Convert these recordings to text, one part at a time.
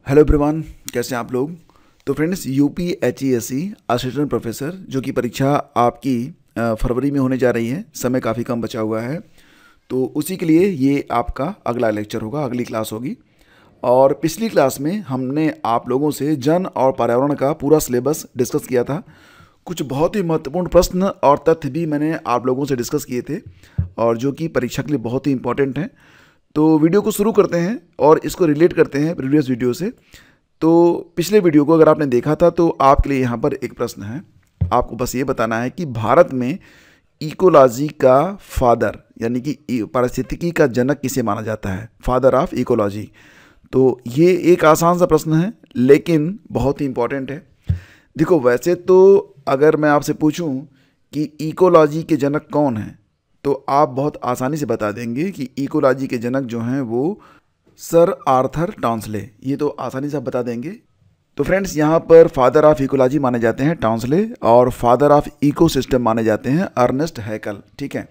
Hello everyone, कैसे हैं आप लोग। तो फ्रेंड्स, यूपीएचईएससी असिस्टेंट प्रोफेसर जो कि परीक्षा आपकी फरवरी में होने जा रही है, समय काफ़ी कम बचा हुआ है, तो उसी के लिए ये आपका अगला लेक्चर होगा, अगली क्लास होगी। और पिछली क्लास में हमने आप लोगों से जन और पर्यावरण का पूरा सिलेबस डिस्कस किया था। कुछ बहुत ही महत्वपूर्ण प्रश्न और तथ्य भी मैंने आप लोगों से डिस्कस किए थे और जो कि परीक्षा के लिए बहुत ही इंपॉर्टेंट हैं। तो वीडियो को शुरू करते हैं और इसको रिलेट करते हैं प्रीवियस वीडियो से। तो पिछले वीडियो को अगर आपने देखा था तो आपके लिए यहाँ पर एक प्रश्न है। आपको बस ये बताना है कि भारत में इकोलॉजी का फादर यानी कि पारिस्थितिकी का जनक किसे माना जाता है, फादर ऑफ इकोलॉजी। तो ये एक आसान सा प्रश्न है लेकिन बहुत ही इंपॉर्टेंट है। देखो, वैसे तो अगर मैं आपसे पूछूं कि इकोलॉजी के जनक कौन हैं तो आप बहुत आसानी से बता देंगे कि इकोलॉजी के जनक जो हैं वो सर आर्थर टॉन्सले, ये तो आसानी से आप बता देंगे। तो फ्रेंड्स, यहाँ पर फादर ऑफ इकोलॉजी माने जाते हैं टॉन्सले और फादर ऑफ इकोसिस्टम माने जाते हैं अर्नेस्ट हैकल, ठीक है।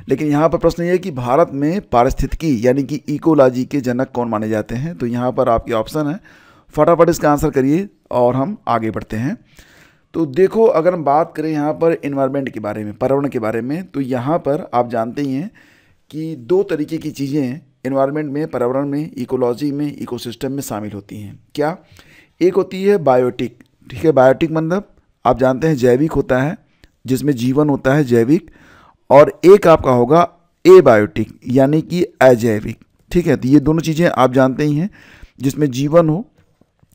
लेकिन यहाँ पर प्रश्न ये है कि भारत में पारिस्थितिकी यानी कि इकोलॉजी के जनक कौन माने जाते हैं। तो यहाँ पर आपके ऑप्शन है, फटाफट इसका आंसर करिए और हम आगे बढ़ते हैं। तो देखो, अगर हम बात करें यहाँ पर इन्वायरमेंट के बारे में, पर्यावरण के बारे में, तो यहाँ पर आप जानते ही हैं कि दो तरीके की चीज़ें इन्वायरमेंट में, पर्यावरण में, इकोलॉजी में, इकोसिस्टम में शामिल होती हैं। क्या? एक होती है बायोटिक, ठीक है। बायोटिक मतलब आप जानते हैं जैविक होता है, जिसमें जीवन होता है, जैविक। और एक आपका होगा एबायोटिक यानी कि अजैविक, ठीक है। तो ये दोनों चीज़ें आप जानते ही हैं, जिसमें जीवन हो,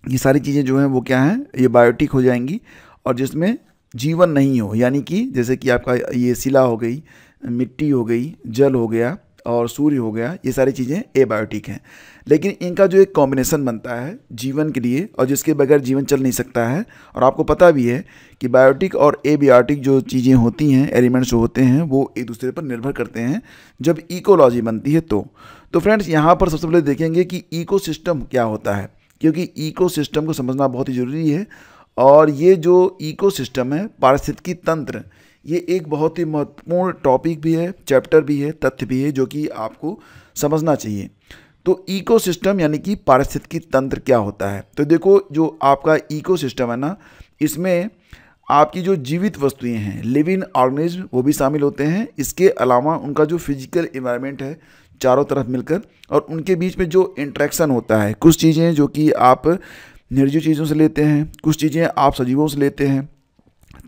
ये सारी चीज़ें जो हैं वो क्या हैं, ये बायोटिक हो जाएंगी। और जिसमें जीवन नहीं हो यानी कि जैसे कि आपका ये शिला हो गई, मिट्टी हो गई, जल हो गया और सूर्य हो गया, ये सारी चीज़ें एबायोटिक हैं। लेकिन इनका जो एक कॉम्बिनेशन बनता है जीवन के लिए और जिसके बगैर जीवन चल नहीं सकता है, और आपको पता भी है कि बायोटिक और एबायोटिक जो चीज़ें होती हैं, एलिमेंट्स जो होते हैं, वो एक दूसरे पर निर्भर करते हैं जब इकोलॉजी बनती है। तो फ्रेंड्स, यहाँ पर सबसे पहले देखेंगे कि इकोसिस्टम क्या होता है, क्योंकि इकोसिस्टम को समझना बहुत ही ज़रूरी है। और ये जो इकोसिस्टम है, पारिस्थितिकी तंत्र, ये एक बहुत ही महत्वपूर्ण टॉपिक भी है, चैप्टर भी है, तथ्य भी है, जो कि आपको समझना चाहिए। तो इकोसिस्टम यानी कि पारिस्थितिकी तंत्र क्या होता है। तो देखो, जो आपका इकोसिस्टम है ना, इसमें आपकी जो जीवित वस्तुएं हैं, लिविंग ऑर्गेनिज्म, वो भी शामिल होते हैं। इसके अलावा उनका जो फिजिकल एनवायरनमेंट है चारों तरफ मिलकर, और उनके बीच में जो इंट्रैक्शन होता है, कुछ चीज़ें जो कि आप निर्जीव चीज़ों से लेते हैं, कुछ चीज़ें आप सजीवों से लेते हैं,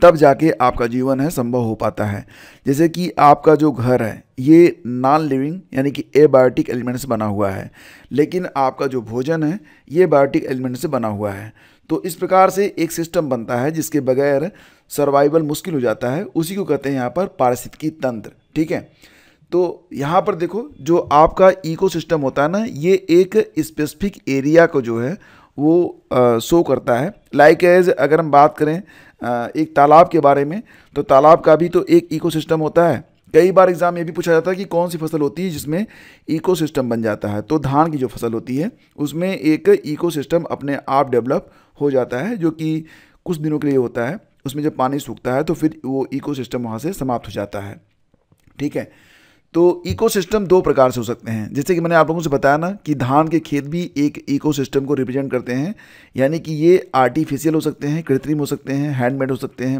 तब जाके आपका जीवन है संभव हो पाता है। जैसे कि आपका जो घर है ये नॉन लिविंग यानी कि एबायोटिक एलिमेंट से बना हुआ है, लेकिन आपका जो भोजन है ये बायोटिक एलिमेंट से बना हुआ है। तो इस प्रकार से एक सिस्टम बनता है जिसके बगैर सर्वाइवल मुश्किल हो जाता है, उसी को कहते हैं यहाँ पर पारिस्थितिकी तंत्र, ठीक है। तो यहाँ पर देखो, जो आपका इकोसिस्टम होता है ना, ये एक स्पेसिफिक एरिया को जो है वो शो करता है। लाइक एज अगर हम बात करें एक तालाब के बारे में, तो तालाब का भी तो एक इकोसिस्टम होता है। कई बार एग्जाम में भी पूछा जाता है कि कौन सी फसल होती है जिसमें इकोसिस्टम बन जाता है। तो धान की जो फसल होती है उसमें एक इकोसिस्टम अपने आप डेवलप हो जाता है, जो कि कुछ दिनों के लिए होता है। उसमें जब पानी सूखता है तो फिर वो इकोसिस्टम वहाँ से समाप्त हो जाता है, ठीक है। तो इकोसिस्टम दो प्रकार से हो सकते हैं, जैसे कि मैंने आप लोगों से बताया ना कि धान के खेत भी एक इकोसिस्टम को रिप्रेजेंट करते हैं। यानी कि ये आर्टिफिशियल हो सकते हैं, कृत्रिम हो सकते हैं, हैंडमेड हो सकते हैं,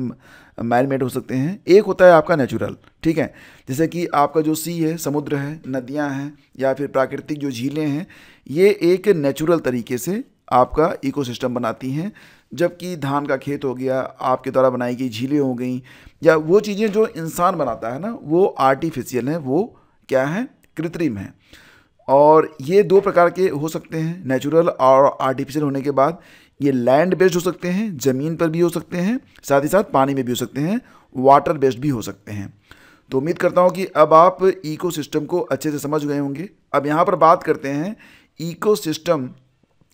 मैन मेड हो सकते हैं। एक होता है आपका नेचुरल, ठीक है। जैसे कि आपका जो सी है, समुद्र है, नदियाँ हैं, या फिर प्राकृतिक जो झीलें हैं, ये एक नेचुरल तरीके से आपका इकोसिस्टम बनाती हैं। जबकि धान का खेत हो गया, आपके द्वारा बनाई गई झीलें हो गई, या वो चीज़ें जो इंसान बनाता है ना, वो आर्टिफिशियल हैं, वो क्या है, कृत्रिम है। और ये दो प्रकार के हो सकते हैं, नेचुरल और आर्टिफिशियल होने के बाद ये लैंड बेस्ड हो सकते हैं, ज़मीन पर भी हो सकते हैं, साथ ही साथ पानी में भी हो सकते हैं, वाटर बेस्ड भी हो सकते हैं। तो उम्मीद करता हूँ कि अब आप इकोसिस्टम को अच्छे से समझ गए होंगे। अब यहाँ पर बात करते हैं इकोसिस्टम,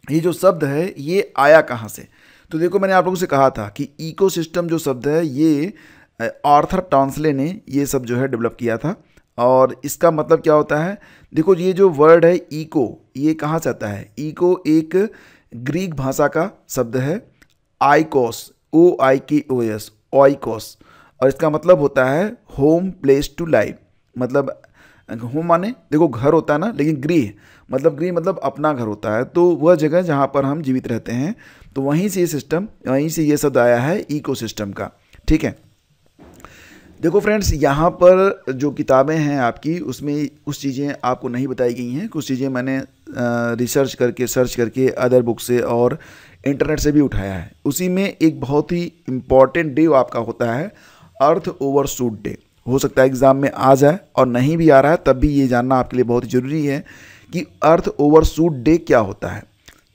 ये जो शब्द है ये आया कहाँ से। तो देखो, मैंने आप लोगों से कहा था कि इकोसिस्टम जो शब्द है ये आर्थर टॉन्सले ने ये सब जो है डेवलप किया था। और इसका मतलब क्या होता है, देखो ये जो वर्ड है इको, ये कहाँ से आता है। इको एक ग्रीक भाषा का शब्द है, आइकोस, OIKOS, ऑइकोस, और इसका मतलब होता है होम प्लेस टू लाइव, मतलब होम माने देखो घर होता है ना, लेकिन गृह मतलब अपना घर होता है, तो वह जगह जहाँ पर हम जीवित रहते हैं, तो वहीं से ये सिस्टम, वहीं से ये शब्द आया है इकोसिस्टम का। ठीक है, देखो फ्रेंड्स, यहाँ पर जो किताबें हैं आपकी, उसमें कुछ चीज़ें आपको नहीं बताई गई हैं, कुछ चीज़ें मैंने रिसर्च करके, सर्च करके अदर बुक से और इंटरनेट से भी उठाया है। उसी में एक बहुत ही इम्पॉर्टेंट डे आपका होता है अर्थ ओवरशूट डे। हो सकता है एग्ज़ाम में आ जाए, और नहीं भी आ रहा है तब भी ये जानना आपके लिए बहुत ज़रूरी है कि अर्थ ओवरशूट डे क्या होता है।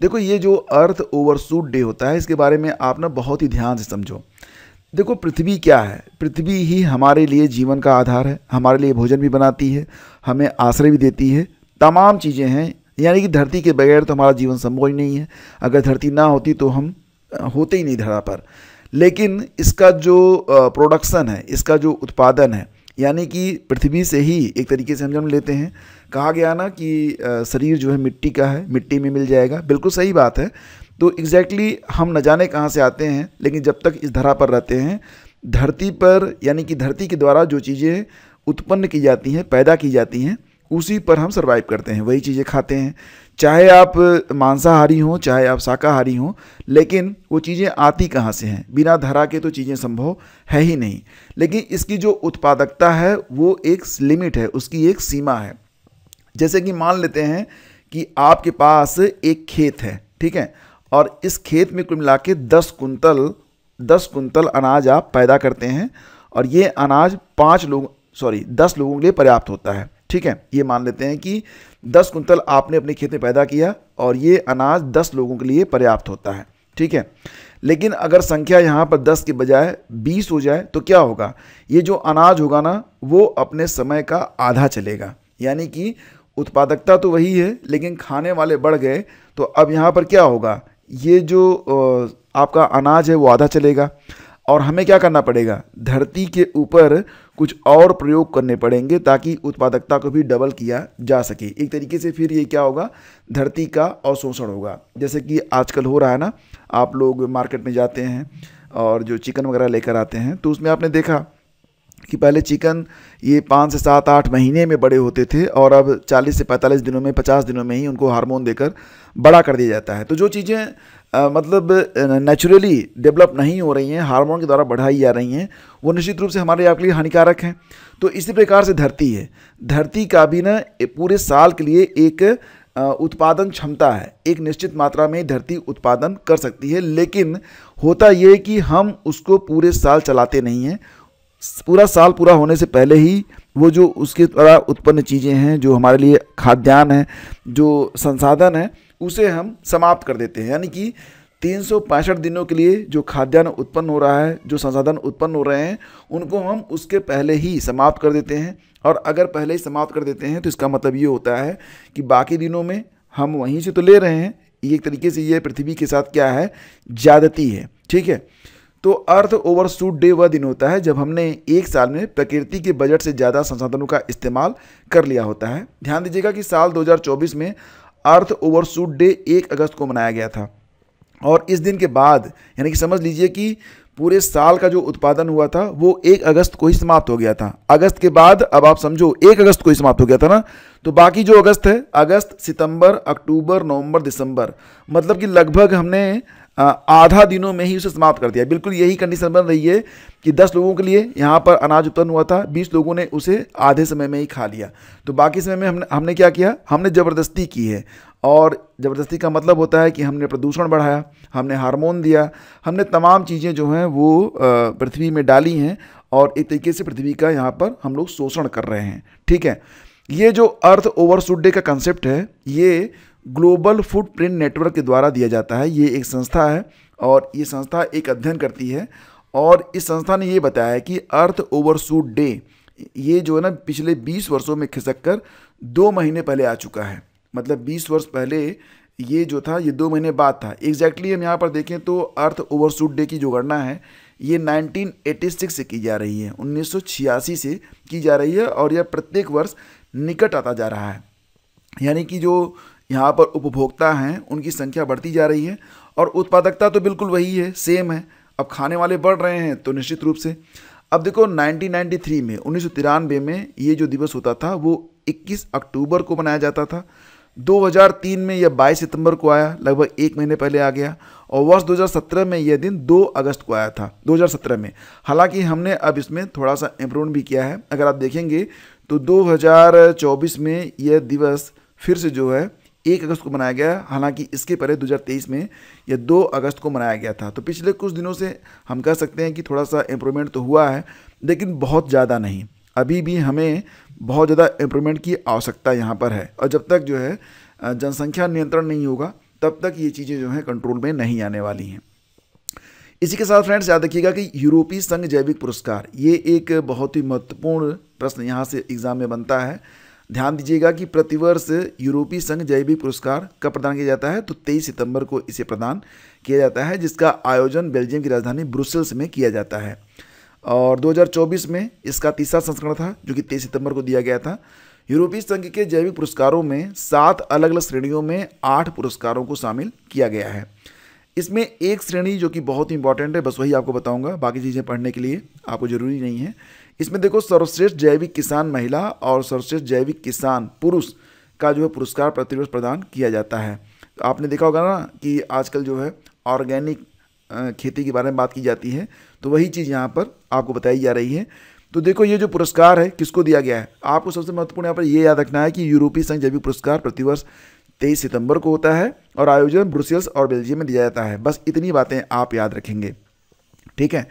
देखो, ये जो अर्थ ओवरशूट डे होता है, इसके बारे में आप ना बहुत ही ध्यान से समझो। देखो, पृथ्वी क्या है? पृथ्वी ही हमारे लिए जीवन का आधार है, हमारे लिए भोजन भी बनाती है, हमें आश्रय भी देती है, तमाम चीज़ें हैं। यानी कि धरती के बगैर तो हमारा जीवन संभव ही नहीं है। अगर धरती ना होती तो हम होते ही नहीं धरा पर। लेकिन इसका जो प्रोडक्शन है, इसका जो उत्पादन है, यानी कि पृथ्वी से ही एक तरीके से हम जन्म लेते हैं। कहा गया ना कि शरीर जो है मिट्टी का है, मिट्टी में मिल जाएगा। बिल्कुल सही बात है। तो एग्जैक्टली हम न जाने कहाँ से आते हैं, लेकिन जब तक इस धरा पर रहते हैं, धरती पर, यानी कि धरती के द्वारा जो चीज़ें उत्पन्न की जाती हैं, पैदा की जाती हैं, उसी पर हम सर्वाइव करते हैं, वही चीज़ें खाते हैं। चाहे आप मांसाहारी हों, चाहे आप शाकाहारी हों, लेकिन वो चीज़ें आती कहाँ से हैं? बिना धरा के तो चीज़ें संभव है ही नहीं। लेकिन इसकी जो उत्पादकता है वो एक लिमिट है, उसकी एक सीमा है। जैसे कि मान लेते हैं कि आपके पास एक खेत है, ठीक है, और इस खेत में कुल मिला के 10 कुंतल अनाज आप पैदा करते हैं, और ये अनाज 10 लोगों के लिए पर्याप्त होता है। ठीक है, ये मान लेते हैं कि 10 कुंतल आपने अपने खेत में पैदा किया और ये अनाज 10 लोगों के लिए पर्याप्त होता है। ठीक है, लेकिन अगर संख्या यहाँ पर 10 के बजाय 20 हो जाए तो क्या होगा? ये जो अनाज होगा ना, वो अपने समय का आधा चलेगा। यानी कि उत्पादकता तो वही है, लेकिन खाने वाले बढ़ गए, तो अब यहाँ पर क्या होगा? ये जो आपका अनाज है वो आधा चलेगा, और हमें क्या करना पड़ेगा? धरती के ऊपर कुछ और प्रयोग करने पड़ेंगे ताकि उत्पादकता को भी डबल किया जा सके। एक तरीके से फिर ये क्या होगा? धरती का अवशोषण होगा। जैसे कि आजकल हो रहा है ना, आप लोग मार्केट में जाते हैं और जो चिकन वगैरह लेकर आते हैं, तो उसमें आपने देखा कि पहले चिकन ये 5 से 7-8 महीने में बड़े होते थे, और अब 40 से 45 दिनों में, 50 दिनों में ही उनको हार्मोन देकर बड़ा कर दिया जाता है। तो जो चीज़ें मतलब नेचुरली डेवलप नहीं हो रही हैं, हार्मोन के द्वारा बढ़ाई जा रही हैं, वो निश्चित रूप से हमारे आपके लिए हानिकारक हैं। तो इसी प्रकार से धरती है, धरती का भी ना पूरे साल के लिए एक उत्पादन क्षमता है। एक निश्चित मात्रा में धरती उत्पादन कर सकती है, लेकिन होता ये कि हम उसको पूरे साल चलाते नहीं हैं। पूरा साल पूरा होने से पहले ही वो जो उसके द्वारा उत्पन्न चीज़ें हैं, जो हमारे लिए खाद्यान्न है, जो संसाधन है, उसे हम समाप्त कर देते हैं। यानी कि 365 दिनों के लिए जो खाद्यान्न उत्पन्न हो रहा है, जो संसाधन उत्पन्न हो रहे हैं, उनको हम उसके पहले ही समाप्त कर देते हैं। और अगर पहले ही समाप्त कर देते हैं तो इसका मतलब ये होता है कि बाकी दिनों में हम वहीं से तो ले रहे हैं। ये एक तरीके से ये पृथ्वी के साथ क्या है? ज्यादती है। ठीक है, तो अर्थ ओवरशूट डे वह दिन होता है जब हमने एक साल में प्रकृति के बजट से ज़्यादा संसाधनों का इस्तेमाल कर लिया होता है। ध्यान दीजिएगा कि साल 2024 में अर्थ ओवरशूट डे 1 अगस्त को मनाया गया था, और इस दिन के बाद, यानी कि समझ लीजिए कि पूरे साल का जो उत्पादन हुआ था वो 1 अगस्त को ही समाप्त हो गया था। अगस्त के बाद अब आप समझो 1 अगस्त को ही समाप्त हो गया था ना, तो बाकी जो अगस्त है, अगस्त, सितंबर, अक्टूबर, नवंबर, दिसंबर, मतलब कि लगभग हमने आधा दिनों में ही उसे समाप्त कर दिया। बिल्कुल यही कंडीशन बन रही है कि 10 लोगों के लिए यहाँ पर अनाज उत्पन्न हुआ था, 20 लोगों ने उसे आधे समय में ही खा लिया। तो बाकी समय में हमने क्या किया? हमने ज़बरदस्ती की है, और ज़बरदस्ती का मतलब होता है कि हमने प्रदूषण बढ़ाया, हमने हार्मोन दिया, हमने तमाम चीज़ें जो हैं वो पृथ्वी में डाली हैं, और एक तरीके से पृथ्वी का यहाँ पर हम लोग शोषण कर रहे हैं। ठीक है, ये जो अर्थ ओवरशूट डे का कंसेप्ट है, ये ग्लोबल फुटप्रिंट नेटवर्क के द्वारा दिया जाता है। ये एक संस्था है, और ये संस्था एक अध्ययन करती है, और इस संस्था ने ये बताया है कि अर्थ ओवरशूट डे ये जो है ना, पिछले 20 वर्षों में खिसक कर 2 महीने पहले आ चुका है। मतलब 20 वर्ष पहले ये जो था, ये 2 महीने बाद था। एग्जैक्टली हम यहाँ पर देखें तो अर्थ ओवरशूट डे की जो गणना है, ये 1986 से की जा रही है, 1986 से की जा रही है, और यह प्रत्येक वर्ष निकट आता जा रहा है। यानी कि जो यहाँ पर उपभोक्ता हैं उनकी संख्या बढ़ती जा रही है, और उत्पादकता तो बिल्कुल वही है, सेम है। अब खाने वाले बढ़ रहे हैं तो निश्चित रूप से, अब देखो 1993 में, 1993 में ये जो दिवस होता था वो 21 अक्टूबर को मनाया जाता था। 2003 में यह 22 सितंबर को आया, लगभग 1 महीने पहले आ गया। और वर्ष 2017 में यह दिन 2 अगस्त को आया था, 2017 में। हालांकि हमने अब इसमें थोड़ा सा इम्प्रूवमेंट भी किया है। अगर आप देखेंगे तो 2024 में यह दिवस फिर से जो है 1 अगस्त को मनाया गया। हालांकि इसके पहले 2023 में यह 2 अगस्त को मनाया गया था। तो पिछले कुछ दिनों से हम कह सकते हैं कि थोड़ा सा इम्प्रूवमेंट तो हुआ है, लेकिन बहुत ज़्यादा नहीं। अभी भी हमें बहुत ज़्यादा इम्प्रूवमेंट की आवश्यकता यहाँ पर है। और जब तक जो है जनसंख्या नियंत्रण नहीं होगा तब तक ये चीज़ें जो हैं कंट्रोल में नहीं आने वाली हैं। इसी के साथ फ्रेंड्स याद रखिएगा कि यूरोपीय संघ जैविक पुरस्कार, ये एक बहुत ही महत्वपूर्ण प्रश्न यहाँ से एग्जाम में बनता है। ध्यान दीजिएगा कि प्रतिवर्ष यूरोपीय संघ जैविक पुरस्कार कब प्रदान किया जाता है, तो 23 सितंबर को इसे प्रदान किया जाता है, जिसका आयोजन बेल्जियम की राजधानी ब्रुसेल्स में किया जाता है। और 2024 में इसका तीसरा संस्करण था, जो कि 23 सितंबर को दिया गया था। यूरोपीय संघ के जैविक पुरस्कारों में 7 अलग अलग श्रेणियों में 8 पुरस्कारों को शामिल किया गया है। इसमें एक श्रेणी जो कि बहुत इंपॉर्टेंट है, बस वही आपको बताऊंगा, बाकी चीज़ें पढ़ने के लिए आपको ज़रूरी नहीं है। इसमें देखो, सर्वश्रेष्ठ जैविक किसान महिला और सर्वश्रेष्ठ जैविक किसान पुरुष का जो है पुरस्कार प्रतिवर्ष प्रदान किया जाता है। तो आपने देखा होगा ना कि आजकल जो है ऑर्गेनिक खेती के बारे में बात की जाती है, तो वही चीज़ यहाँ पर आपको बताई जा रही है। तो देखो, ये जो पुरस्कार है किसको दिया गया है, आपको सबसे महत्वपूर्ण यहाँ पर ये याद रखना है कि यूरोपीय संघ जैविक पुरस्कार प्रतिवर्ष 23 सितंबर को होता है और आयोजन ब्रुसेल्स और बेल्जियम में दिया जाता है। बस इतनी बातें आप याद रखेंगे, ठीक है।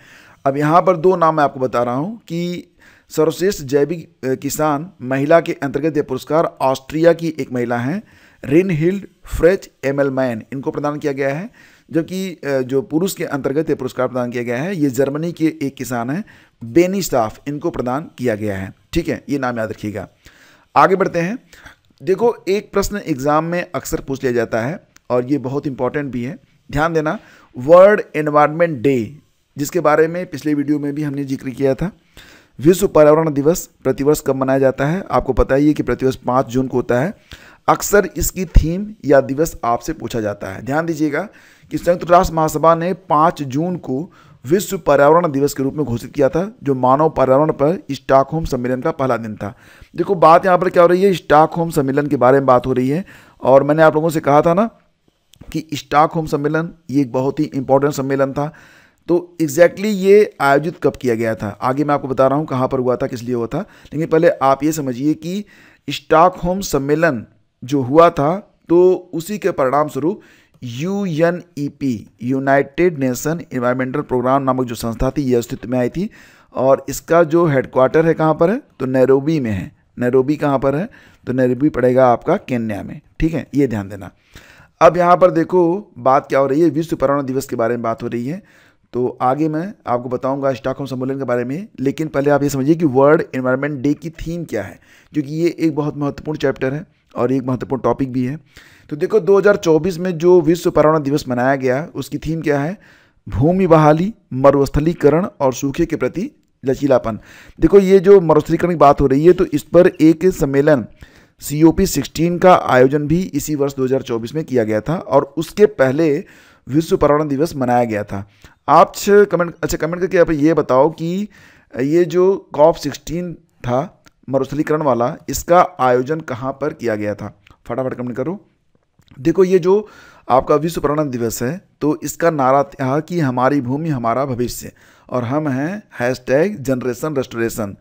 अब यहाँ पर 2 नाम मैं आपको बता रहा हूँ कि सर्वश्रेष्ठ जैविक किसान महिला के अंतर्गत यह पुरस्कार ऑस्ट्रिया की एक महिला हैं, रेनहिल्ड फ्रेच एमेलमैन, इनको प्रदान किया गया है। जबकि जो पुरुष के अंतर्गत ये पुरस्कार प्रदान किया गया है, ये जर्मनी के एक किसान हैं, बेनी स्टाफ, इनको प्रदान किया गया है, ठीक है। ये नाम याद रखिएगा। आगे बढ़ते हैं। देखो, एक प्रश्न एग्जाम में अक्सर पूछ लिया जाता है और ये बहुत इंपॉर्टेंट भी है, ध्यान देना। वर्ल्ड एनवायरनमेंट डे, जिसके बारे में पिछले वीडियो में भी हमने जिक्र किया था। विश्व पर्यावरण दिवस प्रतिवर्ष कब मनाया जाता है, आपको पता ही है कि प्रतिवर्ष 5 जून को होता है। अक्सर इसकी थीम या दिवस आपसे पूछा जाता है। ध्यान दीजिएगा कि संयुक्त राष्ट्र महासभा ने 5 जून को विश्व पर्यावरण दिवस के रूप में घोषित किया था, जो मानव पर्यावरण पर स्टॉकहोम सम्मेलन का पहला दिन था। देखो, बात यहाँ पर क्या हो रही है, स्टॉकहोम सम्मेलन के बारे में बात हो रही है। और मैंने आप लोगों से कहा था ना कि स्टॉकहोम सम्मेलन ये एक बहुत ही इंपॉर्टेंट सम्मेलन था। तो एग्जैक्टली ये आयोजित कब किया गया था, आगे मैं आपको बता रहा हूँ कहाँ पर हुआ था, किस लिए हुआ था। लेकिन पहले आप ये समझिए कि स्टॉकहोम सम्मेलन जो हुआ था, तो उसी के परिणाम स्वरूप UNEP, united nation environmental programme नामक जो संस्था थी, ये अस्तित्व में आई थी। और इसका जो हेडक्वार्टर है कहाँ पर है, तो नैरोबी में है। नैरोबी कहाँ पर है, तो नैरोबी पड़ेगा आपका केन्या में, ठीक है, ये ध्यान देना। अब यहाँ पर देखो बात क्या हो रही है, विश्व पर्यावरण दिवस के बारे में बात हो रही है। तो आगे मैं आपको बताऊंगा स्टॉकहोम सम्मेलन के बारे में, लेकिन पहले आप ये समझिए कि वर्ल्ड एनवायरनमेंट डे की थीम क्या है, क्योंकि ये एक बहुत महत्वपूर्ण चैप्टर है और एक महत्वपूर्ण टॉपिक भी है। तो देखो, 2024 में जो विश्व पर्यावरण दिवस मनाया गया, उसकी थीम क्या है, भूमि बहाली, मरुस्थलीकरण और सूखे के प्रति लचीलापन। देखो, ये जो मरुस्थलीकरण की बात हो रही है, तो इस पर एक सम्मेलन COP16 का आयोजन भी इसी वर्ष 2024 में किया गया था और उसके पहले विश्व पर्यावरण दिवस मनाया गया था। आप कमेंट करके आप ये बताओ कि ये जो COP16 था मरुस्थलीकरण वाला, इसका आयोजन कहाँ पर किया गया था, फटाफट कमेंट करो। देखो, ये जो आपका विश्व पर्यावरण दिवस है, तो इसका नारा था कि हमारी भूमि हमारा भविष्य, और हम हैं #जनरेशन रेस्टोरेशन।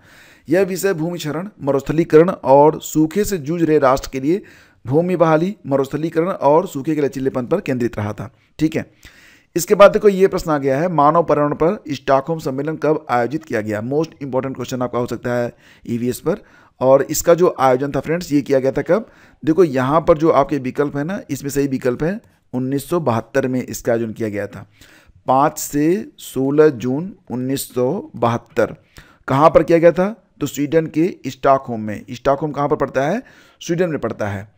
यह विषय भूमि क्षरण, मरुस्थलीकरण और सूखे से जूझ रहे राष्ट्र के लिए भूमि बहाली, मरुस्थलीकरण और सूखे के लचीलेपन पर केंद्रित रहा था, ठीक है। इसके बाद देखो, ये प्रश्न आ गया है, मानव पर्यावरण पर स्टॉकहोम सम्मेलन कब आयोजित किया गया। मोस्ट इंपॉर्टेंट क्वेश्चन आपका हो सकता है EVS पर। और इसका जो आयोजन था फ्रेंड्स, ये किया गया था कब। देखो, यहाँ पर जो आपके विकल्प है ना, इसमें सही विकल्प है 1972 में इसका आयोजन किया गया था। 5 से 16 जून 1972 कहाँ पर किया गया था, तो स्वीडन के स्टॉकहोम में। स्टॉकहोम कहाँ पर पड़ता है, स्वीडन में पड़ता है।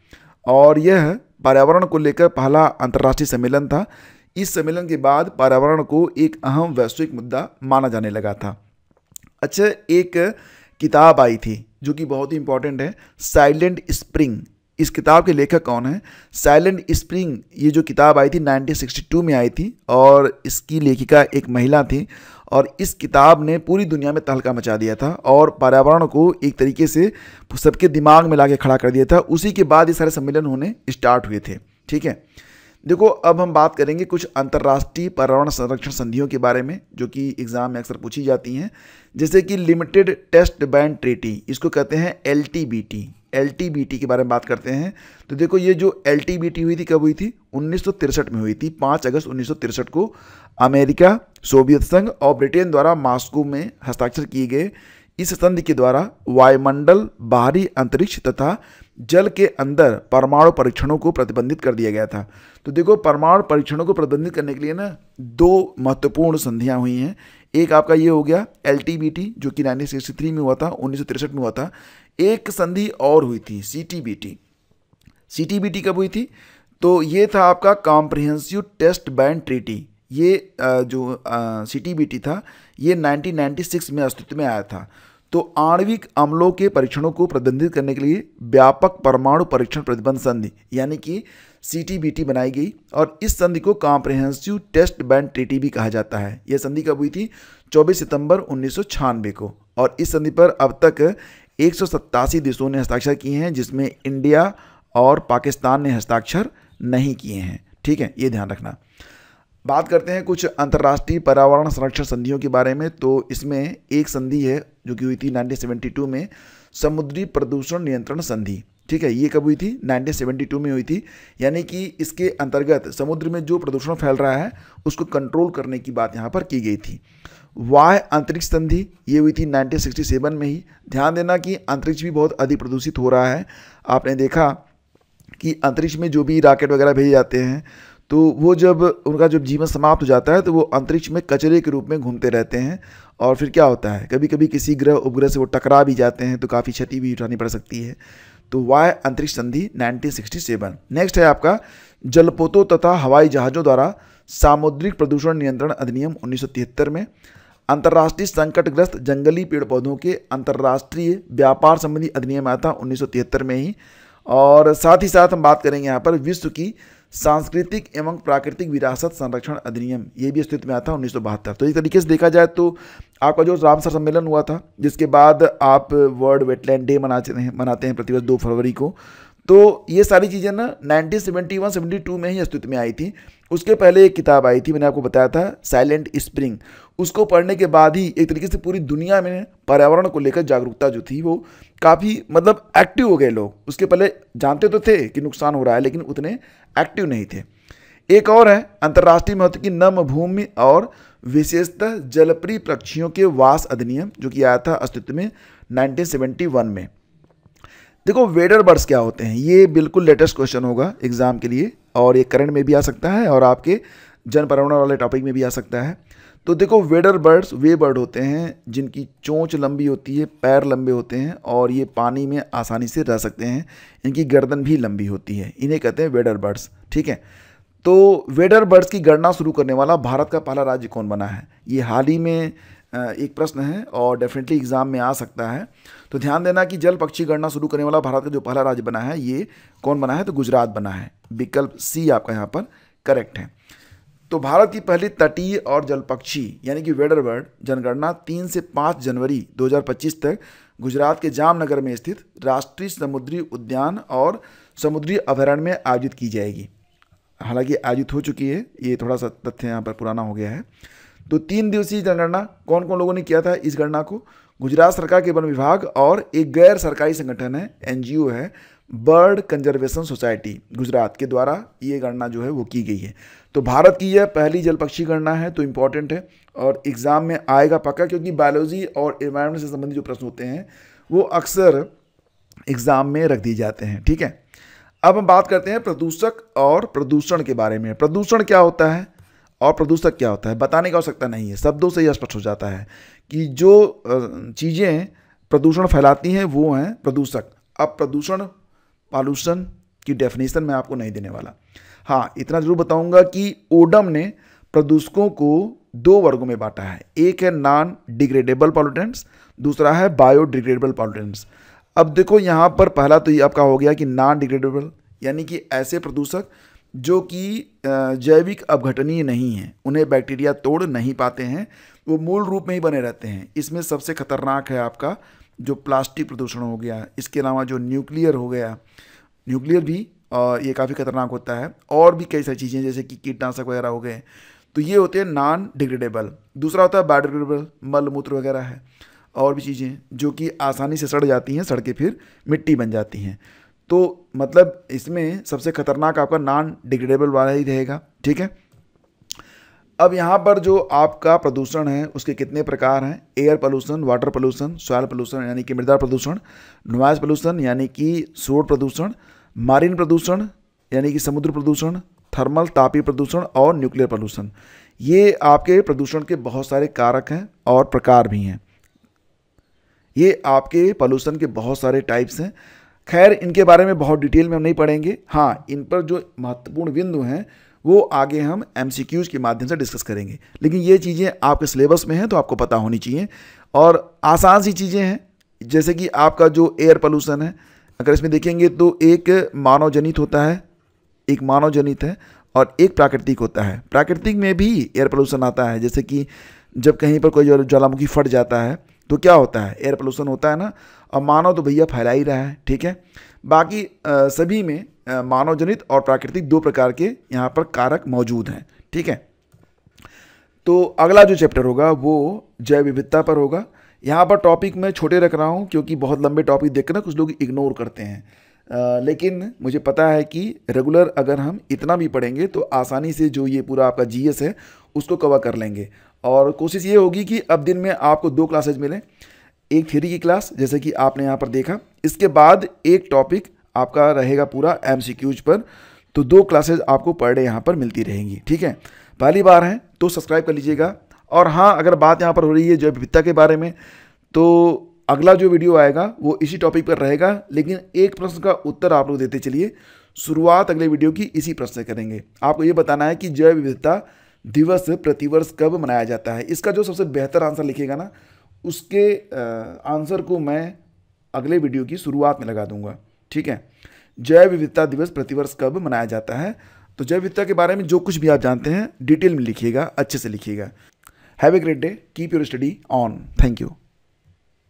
और यह पर्यावरण को लेकर पहला अंतर्राष्ट्रीय सम्मेलन था। इस सम्मेलन के बाद पर्यावरण को एक अहम वैश्विक मुद्दा माना जाने लगा था। अच्छा, एक किताब आई थी जो कि बहुत ही इंपॉर्टेंट है, साइलेंट स्प्रिंग। इस किताब के लेखक कौन है, साइलेंट स्प्रिंग। ये जो किताब आई थी 1962 में आई थी और इसकी लेखिका एक महिला थी और इस किताब ने पूरी दुनिया में तहलका मचा दिया था और पर्यावरण को एक तरीके से सबके दिमाग में ला के खड़ा कर दिया था। उसी के बाद ये सारे सम्मेलन होने स्टार्ट हुए थे। ठीक है, देखो अब हम बात करेंगे कुछ अंतर्राष्ट्रीय पर्यावरण संरक्षण संधियों के बारे में जो कि एग्जाम में अक्सर पूछी जाती हैं, जैसे कि लिमिटेड टेस्ट बैन ट्रीटी, इसको कहते हैं LTBT। LTBT के बारे में बात करते हैं तो देखो ये जो LTBT हुई थी कब हुई थी? 1963 में हुई थी। 5 अगस्त 1963 को अमेरिका, सोवियत संघ और ब्रिटेन द्वारा मॉस्को में हस्ताक्षर किए गए इस संधि के द्वारा वायुमंडल, बाहरी अंतरिक्ष तथा जल के अंदर परमाणु परीक्षणों को प्रतिबंधित कर दिया गया था। तो देखो परमाणु परीक्षणों को प्रतिबंधित करने के लिए ना 2 महत्वपूर्ण संधियां हुई हैं। एक आपका ये हो गया LTBT जो कि 1963 में हुआ था, 1963 में हुआ था। एक संधि और हुई थी CTBT। CTBT कब हुई थी? तो ये था आपका कॉम्प्रिहेंसिव टेस्ट बैन ट्रीटी। ये जो CTBT था ये 1996 में अस्तित्व में आया था। तो आणविक अम्लों के परीक्षणों को प्रतिबंधित करने के लिए व्यापक परमाणु परीक्षण प्रतिबंध संधि यानी कि CTBT बनाई गई और इस संधि को कॉम्प्रिहेंसिव टेस्ट बैन ट्रीटी भी कहा जाता है। यह संधि कब हुई थी? 24 सितंबर 1996 को। और इस संधि पर अब तक 187 देशों ने हस्ताक्षर किए हैं, जिसमें इंडिया और पाकिस्तान ने हस्ताक्षर नहीं किए हैं। ठीक है, ये ध्यान रखना। बात करते हैं कुछ अंतर्राष्ट्रीय पर्यावरण संरक्षण संधियों के बारे में। तो इसमें एक संधि है जो कि हुई थी 1972 में, समुद्री प्रदूषण नियंत्रण संधि। ठीक है, ये कब हुई थी? 1972 में हुई थी। यानी कि इसके अंतर्गत समुद्र में जो प्रदूषण फैल रहा है उसको कंट्रोल करने की बात यहाँ पर की गई थी। वायु अंतरिक्ष संधि ये हुई थी 1967 में ही। ध्यान देना कि अंतरिक्ष भी बहुत अधिक प्रदूषित हो रहा है। आपने देखा कि अंतरिक्ष में जो भी रॉकेट वगैरह भेजे जाते हैं तो वो जब उनका जब जीवन समाप्त हो जाता है तो वो अंतरिक्ष में कचरे के रूप में घूमते रहते हैं और फिर क्या होता है, कभी कभी किसी ग्रह उपग्रह से वो टकरा भी जाते हैं तो काफ़ी क्षति भी उठानी पड़ सकती है। तो वायु अंतरिक्ष संधि 1967। नेक्स्ट है आपका जलपोतों तथा हवाई जहाज़ों द्वारा सामुद्रिक प्रदूषण नियंत्रण अधिनियम 1973 में। अंतर्राष्ट्रीय संकटग्रस्त जंगली पेड़ पौधों के अंतर्राष्ट्रीय व्यापार संबंधी अधिनियम आया था 1973 में ही। और साथ ही साथ हम बात करेंगे यहाँ पर विश्व की सांस्कृतिक एवं प्राकृतिक विरासत संरक्षण अधिनियम, ये भी अस्तित्व में आया था 1972। तो एक तरीके से देखा जाए तो आपका जो रामसर सम्मेलन हुआ था जिसके बाद आप वर्ल्ड वेटलैंड डे मनाते हैं प्रतिवर्ष 2 फरवरी को, तो ये सारी चीज़ें ना 1971-72 में ही अस्तित्व में आई थी। उसके पहले एक किताब आई थी, मैंने आपको बताया था साइलेंट स्प्रिंग। उसको पढ़ने के बाद ही एक तरीके से पूरी दुनिया में पर्यावरण को लेकर जागरूकता जो थी वो काफ़ी मतलब एक्टिव हो गए लोग। उसके पहले जानते तो थे कि नुकसान हो रहा है लेकिन उतने एक्टिव नहीं थे। एक और है अंतर्राष्ट्रीय महत्व की नम भूमि और विशेषतः जलप्रिय पक्षियों के वास अधिनियम जो कि आया था अस्तित्व में 1971 में। देखो वेडर बर्ड्स क्या होते हैं, ये बिल्कुल लेटेस्ट क्वेश्चन होगा एग्जाम के लिए और ये करंट में भी आ सकता है और आपके जन पर्यावरण वाले टॉपिक में भी आ सकता है। तो देखो वेडर बर्ड्स वे बर्ड होते हैं जिनकी चोंच लंबी होती है, पैर लंबे होते हैं और ये पानी में आसानी से रह सकते हैं। इनकी गर्दन भी लंबी होती है, इन्हें कहते हैं वेडर बर्ड्स। ठीक है, तो वेडर बर्ड्स की गणना शुरू करने वाला भारत का पहला राज्य कौन बना है? ये हाल ही में एक प्रश्न है और डेफिनेटली एग्जाम में आ सकता है। तो ध्यान देना कि जल पक्षी गणना शुरू करने वाला भारत का जो पहला राज्य बना है ये कौन बना है? तो गुजरात बना है। विकल्प सी आपका यहाँ पर करेक्ट है। तो भारत की पहली तटीय और जल पक्षी यानी कि वेडर बर्ड जनगणना 3 से 5 जनवरी 2025 तक गुजरात के जामनगर में स्थित राष्ट्रीय समुद्री उद्यान और समुद्री अभयारण्य में आयोजित की जाएगी। हालांकि आयोजित हो चुकी है, ये थोड़ा सा तथ्य यहाँ पर पुराना हो गया है। तो 3 दिवसीय जनगणना कौन कौन लोगों ने किया था इस गणना को? गुजरात सरकार के वन विभाग और एक गैर सरकारी संगठन है, NGO है, बर्ड कंजर्वेशन सोसाइटी गुजरात के द्वारा ये गणना जो है वो की गई है। तो भारत की यह पहली जल पक्षी गणना है, तो इम्पॉर्टेंट है और एग्जाम में आएगा पक्का, क्योंकि बायोलॉजी और एनवायरनमेंट से संबंधित जो प्रश्न होते हैं वो अक्सर एग्जाम में रख दिए जाते हैं। ठीक है, अब हम बात करते हैं प्रदूषक और प्रदूषण के बारे में। प्रदूषण क्या होता है और प्रदूषक क्या होता है बताने की आवश्यकता नहीं है, शब्दों से यह स्पष्ट हो जाता है कि जो चीज़ें प्रदूषण फैलाती हैं वो हैं प्रदूषक। अब प्रदूषण पॉल्यूशन की डेफिनेशन मैं आपको नहीं देने वाला। हाँ, इतना जरूर बताऊंगा कि ओडम ने प्रदूषकों को 2 वर्गों में बांटा है। एक है नॉन डिग्रेडेबल पॉल्यूटेंट्स, दूसरा है बायोडिग्रेडेबल पॉल्यूटेंट्स। अब देखो यहाँ पर पहला तो ये आपका हो गया कि नॉन डिग्रेडेबल यानी कि ऐसे प्रदूषक जो कि जैविक अपघटनीय नहीं है, उन्हें बैक्टीरिया तोड़ नहीं पाते हैं, वो मूल रूप में ही बने रहते हैं। इसमें सबसे खतरनाक है आपका जो प्लास्टिक प्रदूषण हो गया, इसके अलावा जो न्यूक्लियर हो गया, न्यूक्लियर भी ये काफ़ी खतरनाक होता है, और भी कई सारी चीज़ें जैसे कि कीटनाशक वगैरह हो गए, तो ये होते हैं नॉन डिग्रेडेबल। दूसरा होता है बायोडिग्रेडेबल, मल मूत्र वगैरह है, और भी चीज़ें जो कि आसानी से सड़ जाती हैं, सड़ के फिर मिट्टी बन जाती हैं। तो मतलब इसमें सबसे खतरनाक आपका नॉन डिग्रेडेबल वाला ही रहेगा, ठीक है। अब यहाँ पर जो आपका प्रदूषण है उसके कितने प्रकार हैं? Air pollution, water pollution, soil pollution यानी कि मृदा प्रदूषण, नॉइज पोल्यूशन यानी कि शोर प्रदूषण, मारीन प्रदूषण यानी कि समुद्र प्रदूषण, थर्मल तापीय प्रदूषण और न्यूक्लियर प्रदूषण। ये आपके प्रदूषण के बहुत सारे कारक हैं और प्रकार भी हैं। ये आपके पोल्यूशन के बहुत सारे टाइप्स हैं। खैर इनके बारे में बहुत डिटेल में हम नहीं पढ़ेंगे, हाँ इन पर जो महत्वपूर्ण बिंदु हैं वो आगे हम MCQs के माध्यम से डिस्कस करेंगे। लेकिन ये चीज़ें आपके सिलेबस में हैं तो आपको पता होनी चाहिए, और आसान सी चीज़ें हैं। जैसे कि आपका जो एयर पोल्यूशन है, अगर इसमें देखेंगे तो एक मानव जनित होता है, एक मानव जनित है और एक प्राकृतिक होता है। प्राकृतिक में भी एयर पोल्यूशन आता है, जैसे कि जब कहीं पर कोई ज्वालामुखी फट जाता है तो क्या होता है, एयर पोल्यूशन होता है ना। और मानव तो भैया फैला ही रहा है, ठीक है। बाकी सभी में मानव जनित और प्राकृतिक दो प्रकार के यहाँ पर कारक मौजूद हैं, ठीक है। तो अगला जो चैप्टर होगा वो जैव विविधता पर होगा। यहाँ पर टॉपिक मैं छोटे रख रहा हूँ क्योंकि बहुत लंबे टॉपिक देख कर ना कुछ लोग इग्नोर करते हैं, लेकिन मुझे पता है कि रेगुलर अगर हम इतना भी पढ़ेंगे तो आसानी से जो ये पूरा आपका GS है उसको कवर कर लेंगे। और कोशिश ये होगी कि अब दिन में आपको 2 क्लासेज मिलें, एक थ्योरी की क्लास जैसे कि आपने यहाँ पर देखा, इसके बाद एक टॉपिक आपका रहेगा पूरा MCQs पर। तो 2 क्लासेज आपको पर डे यहाँ पर मिलती रहेंगी, ठीक है। पहली बार हैं तो सब्सक्राइब कर लीजिएगा। और हाँ, अगर बात यहाँ पर हो रही है जैव विविधता के बारे में, तो अगला जो वीडियो आएगा वो इसी टॉपिक पर रहेगा, लेकिन एक प्रश्न का उत्तर आप लोग देते चलिए। शुरुआत अगले वीडियो की इसी प्रश्न से करेंगे। आपको ये बताना है कि जैव विविधता दिवस प्रतिवर्ष कब मनाया जाता है। इसका जो सबसे बेहतर आंसर लिखेगा ना, उसके आंसर को मैं अगले वीडियो की शुरुआत में लगा दूंगा, ठीक है। जैव विविधता दिवस प्रतिवर्ष कब मनाया जाता है। तो जैव विविधता के बारे में जो कुछ भी आप जानते हैं डिटेल में लिखिएगा, अच्छे से लिखिएगा। Have a great day, keep your study on. Thank you.